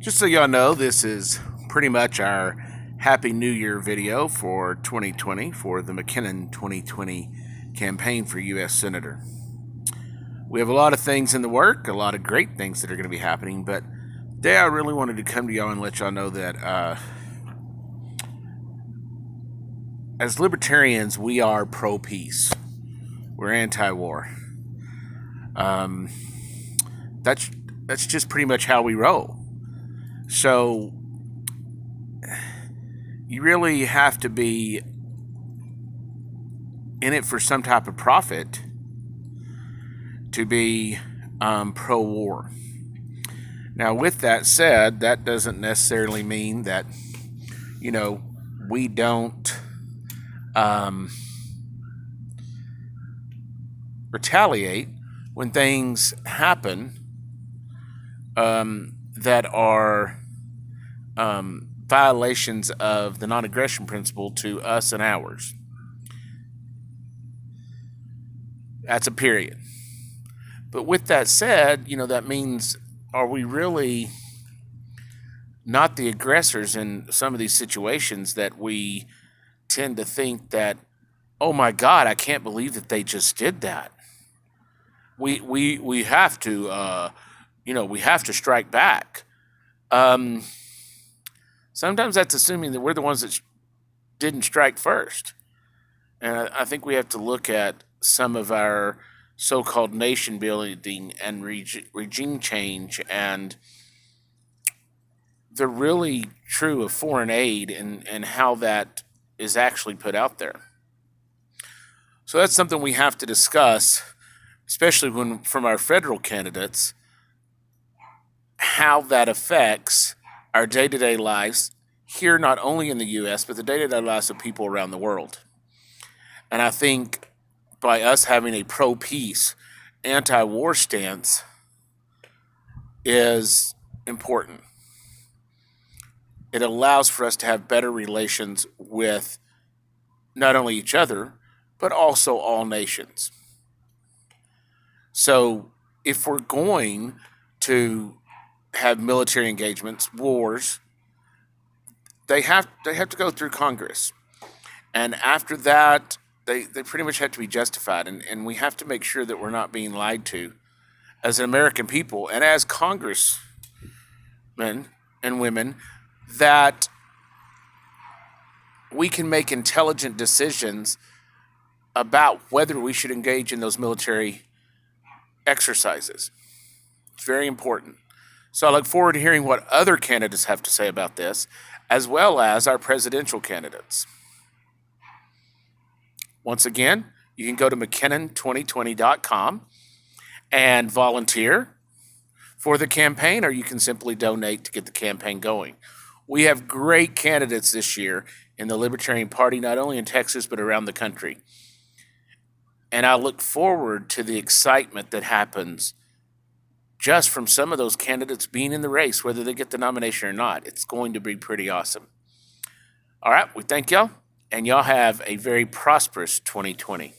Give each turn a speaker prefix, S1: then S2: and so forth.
S1: Just so y'all know, this is pretty much our Happy New Year video for 2020 for the McKinnon 2020 campaign for U.S. Senator. We have a lot of things in the work, a lot of great things that are going to be happening, but today I really wanted to come to y'all and let y'all know that as libertarians, we are pro-peace. We're anti-war. That's just pretty much how we roll. So you really have to be in it for some type of profit to be pro-war. Now, with that said, that doesn't necessarily mean that, we don't retaliate when things happen that are violations of the non-aggression principle to us and ours. That's a period. But with that said, that means, are we really not the aggressors in some of these situations that we tend to think that, oh my God, I can't believe that they just did that. We have to, we have to strike back. Sometimes that's assuming that we're the ones that didn't strike first. And I think we have to look at some of our so-called nation building and regime change and the really true of foreign aid and how that is actually put out there. So that's something we have to discuss, especially from our federal candidates, how that affects our day-to-day lives here, not only in the U.S., but the day-to-day lives of people around the world. And I think by us having a pro-peace, anti-war stance is important. It allows for us to have better relations with not only each other, but also all nations. So if we're going to have military engagements, wars, they have to go through Congress. And after that, they pretty much have to be justified. And we have to make sure that we're not being lied to as an American people and as congressmen and women, that we can make intelligent decisions about whether we should engage in those military exercises. It's very important. So I look forward to hearing what other candidates have to say about this, as well as our presidential candidates. Once again, you can go to McKinnon2020.com and volunteer for the campaign, or you can simply donate to get the campaign going. We have great candidates this year in the Libertarian Party, not only in Texas, but around the country. And I look forward to the excitement that happens just from some of those candidates being in the race, whether they get the nomination or not. It's going to be pretty awesome. All right, we thank y'all, and y'all have a very prosperous 2020.